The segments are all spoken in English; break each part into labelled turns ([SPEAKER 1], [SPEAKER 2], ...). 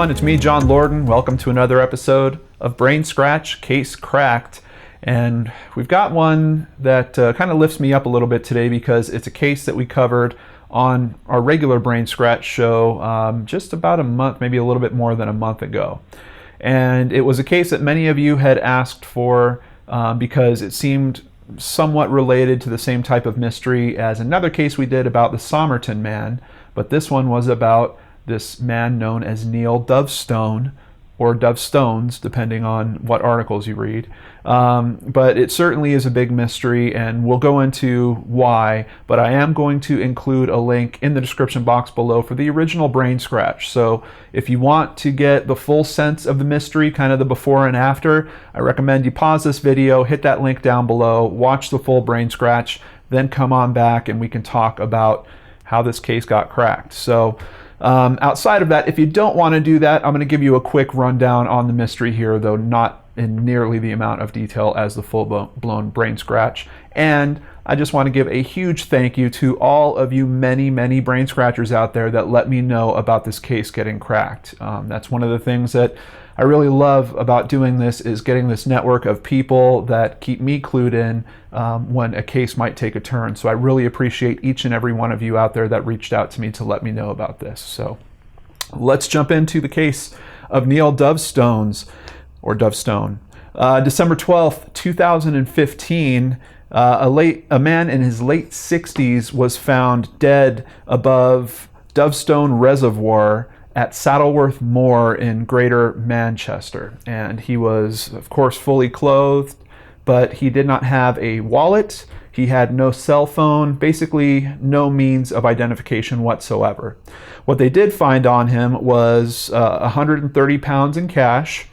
[SPEAKER 1] everyone, it's me, John Lorden. Welcome to another episode of BrainScratch Case Cracked. And we've got one that kind of lifts me up a little bit today because it's a case that we covered on our regular BrainScratch show just about a month, maybe a little bit more than a month ago. And it was a case that many of you had asked for because it seemed somewhat related to the same type of mystery as another case we did about the Somerton man, but this one was about this man known as Neal Dovestone, or Dovestones, depending on what articles you read. But it certainly is a big mystery, and we'll go into why, but I am going to include a link in the description box below for the original BrainScratch. So if you want to get the full sense of the mystery, kind of the before and after, I recommend you pause this video, hit that link down below, watch the full BrainScratch, then come on back and we can talk about how this case got cracked. So outside of that, if you don't want to do that, I'm going to give you a quick rundown on the mystery here, though not in nearly the amount of detail as the full-blown BrainScratch. And I just want to give a huge thank you to all of you many brain scratchers out there that let me know about this case getting cracked. That's one of the things that I really love about doing this, is getting this network of people that keep me clued in when a case might take a turn. So I really appreciate each and every one of you out there that reached out to me to let me know about this. So let's jump into the case of Neal Dovestones, or Dovestone. December 12th, 2015, a man in his late 60s was found dead above Dovestone Reservoir at Saddleworth Moor in Greater Manchester. And he was, of course, fully clothed, but he did not have a wallet. He had no cell phone, basically no means of identification whatsoever. What they did find on him was 130 pounds in cash,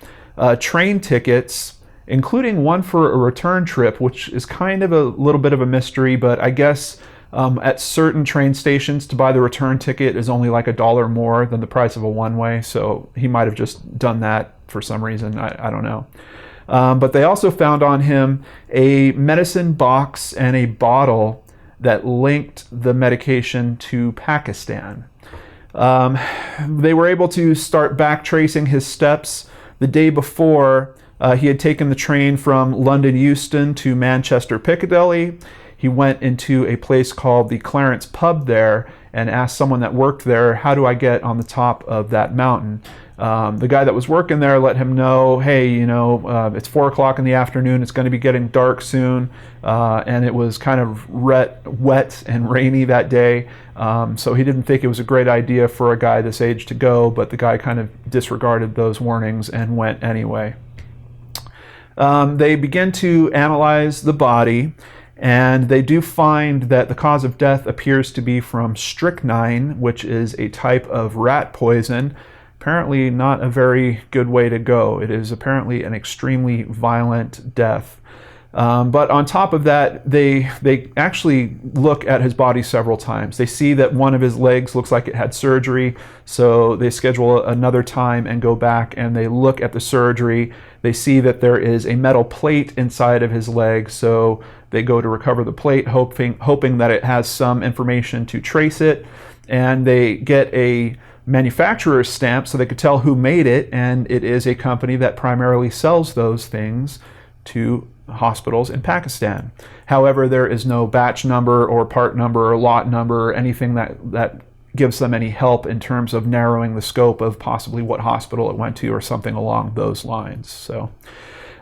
[SPEAKER 1] train tickets, including one for a return trip, which is kind of a little bit of a mystery, but I guess at certain train stations to buy the return ticket is only like $1 more than the price of a one-way, so he might have just done that for some reason. I don't know. But they also found on him a medicine box and a bottle that linked the medication to Pakistan. They were able to start back tracing his steps. The day before, he had taken the train from London Euston to Manchester Piccadilly. He went into a place called the Clarence Pub there and asked someone that worked there, how do I get on the top of that mountain? The guy that was working there let him know, hey, you know, it's 4 o'clock in the afternoon, it's going to be getting dark soon, and it was kind of wet and rainy that day, so he didn't think it was a great idea for a guy this age to go, but the guy kind of disregarded those warnings and went anyway. They begin to analyze the body, and they do find that the cause of death appears to be from strychnine, which is a type of rat poison. Apparently not a very good way to go. It is apparently an extremely violent death. But on top of that, they actually look at his body several times. They see that one of his legs looks like it had surgery, so they schedule another time and go back and they look at the surgery. They see that there is a metal plate inside of his leg, so they go to recover the plate, hoping that it has some information to trace it, and they get a manufacturer's stamp so they could tell who made it, and it is a company that primarily sells those things to hospitals in Pakistan. However, there is no batch number or part number or lot number or anything that gives them any help in terms of narrowing the scope of possibly what hospital it went to or something along those lines. So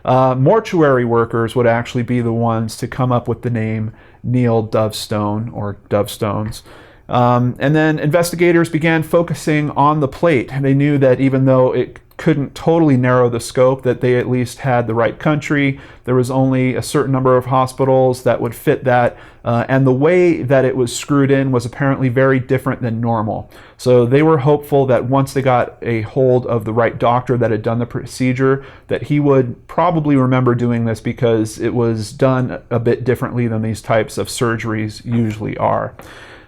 [SPEAKER 1] mortuary workers would actually be the ones to come up with the name Neal Dovestone, or Dovestones. And then investigators began focusing on the plate. They knew that even though it couldn't totally narrow the scope, that they at least had the right country. There was only a certain number of hospitals that would fit that, and the way that it was screwed in was apparently very different than normal. So they were hopeful that once they got a hold of the right doctor that had done the procedure, that he would probably remember doing this because it was done a bit differently than these types of surgeries usually are.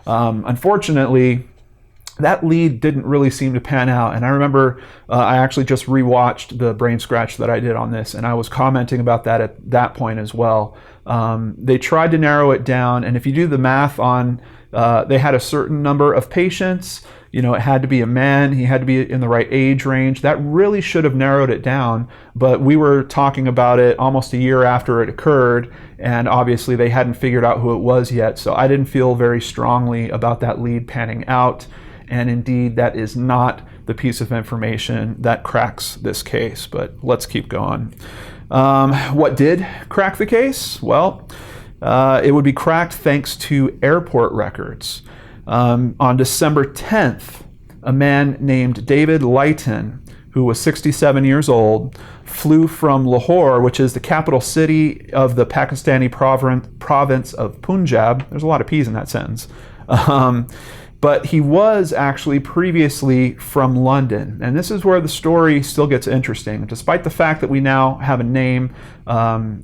[SPEAKER 1] Unfortunately, that lead didn't really seem to pan out. And I remember I actually just rewatched the BrainScratch that I did on this, and I was commenting about that at that point as well. They tried to narrow it down, and if you do the math on, they had a certain number of patients. It had to be a man, he had to be in the right age range. That really should have narrowed it down, but we were talking about it almost a year after it occurred, and obviously they hadn't figured out who it was yet, so I didn't feel very strongly about that lead panning out. And indeed, that is not the piece of information that cracks this case, but let's keep going. What did crack the case? Well, it would be cracked thanks to airport records. On December 10th, a man named David Lighton, who was 67 years old, flew from Lahore, which is the capital city of the Pakistani province of Punjab. There's a lot of P's in that sentence. But he was actually previously from London. And this is where the story still gets interesting. Despite the fact that we now have a name,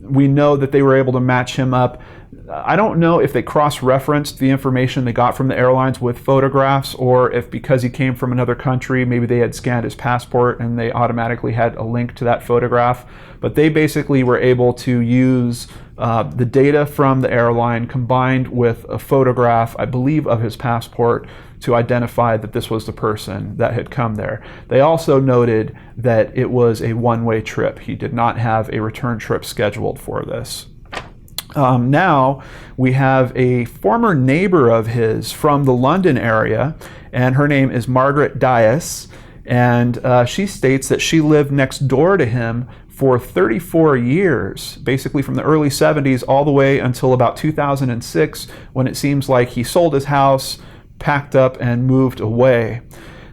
[SPEAKER 1] we know that they were able to match him up. I don't know if they cross-referenced the information they got from the airlines with photographs, or if because he came from another country, maybe they had scanned his passport and they automatically had a link to that photograph. But they basically were able to use the data from the airline combined with a photograph, I believe, of his passport to identify that this was the person that had come there. They also noted that it was a one-way trip. He did not have a return trip scheduled for this. Now we have a former neighbor of his from the London area, and her name is Margaret Dias, and she states that she lived next door to him for 34 years, basically from the early 70s all the way until about 2006, when it seems like he sold his house, packed up, and moved away.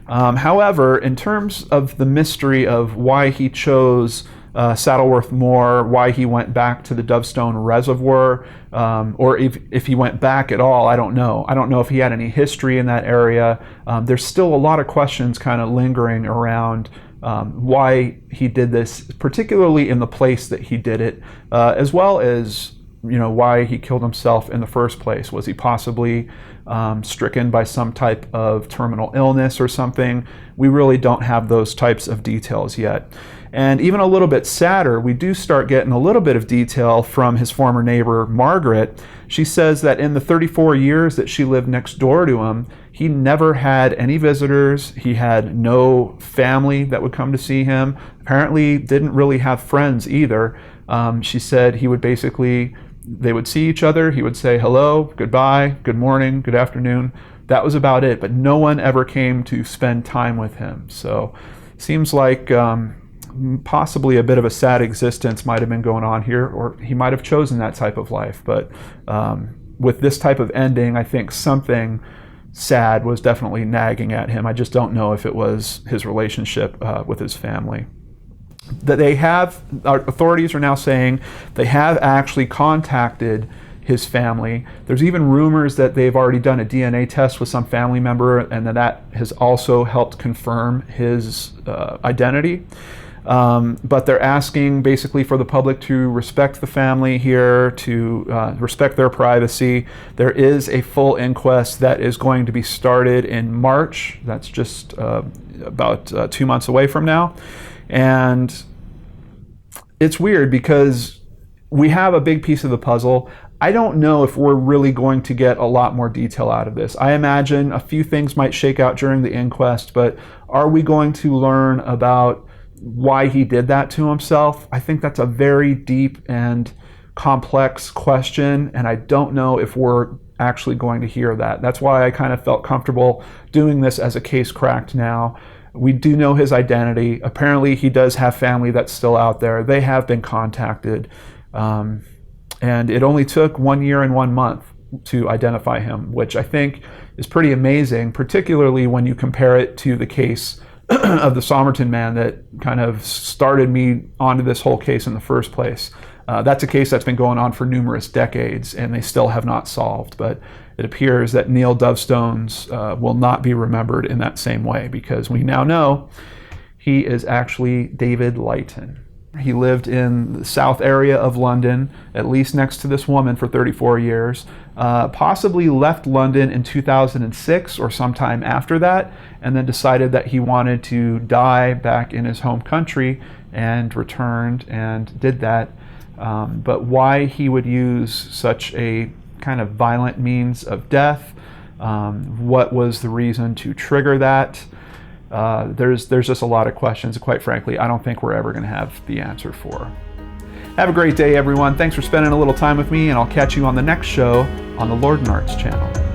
[SPEAKER 1] However, in terms of the mystery of why he chose Saddleworth Moor, why he went back to the Dovestone Reservoir, or if he went back at all, I don't know. I don't know if he had any history in that area. There's still a lot of questions kind of lingering around why he did this, particularly in the place that he did it, as well as why he killed himself in the first place. Was he possibly stricken by some type of terminal illness or something? We really don't have those types of details yet. And even a little bit sadder, we do start getting a little bit of detail from his former neighbor, Margaret. She says that in the 34 years that she lived next door to him, he never had any visitors. He had no family that would come to see him. Apparently didn't really have friends either. She said he would they would see each other. He would say hello, goodbye, good morning, good afternoon. That was about it, but no one ever came to spend time with him. So seems like possibly a bit of a sad existence might have been going on here, or he might have chosen that type of life. But with this type of ending, I think something sad was definitely nagging at him. I just don't know if it was his relationship with his family. That our authorities are now saying they have actually contacted his family. There's even rumors that they've already done a DNA test with some family member, and that has also helped confirm his identity. But they're asking basically for the public to respect the family here, to respect their privacy. There is a full inquest that is going to be started in March. That's just about 2 months away from now. And it's weird because we have a big piece of the puzzle. I don't know if we're really going to get a lot more detail out of this. I imagine a few things might shake out during the inquest, but are we going to learn about why he did that to himself? I think that's a very deep and complex question, and I don't know if we're actually going to hear that. That's why I kind of felt comfortable doing this as a case cracked now. We do know his identity. Apparently he does have family that's still out there. They have been contacted. And it only took 1 year and 1 month to identify him, which I think is pretty amazing, particularly when you compare it to the case of the Somerton man that kind of started me onto this whole case in the first place. That's a case that's been going on for numerous decades, and they still have not solved. But it appears that Neal Dovestones will not be remembered in that same way, because we now know he is actually David Lighton. He lived in the south area of London, at least next to this woman, for 34 years. Possibly left London in 2006 or sometime after that, and then decided that he wanted to die back in his home country and returned and did that. But why he would use such a kind of violent means of death, what was the reason to trigger that? There's just a lot of questions, quite frankly, I don't think we're ever going to have the answer for. Have a great day, everyone. Thanks for spending a little time with me, and I'll catch you on the next show on the Lord and Arts channel.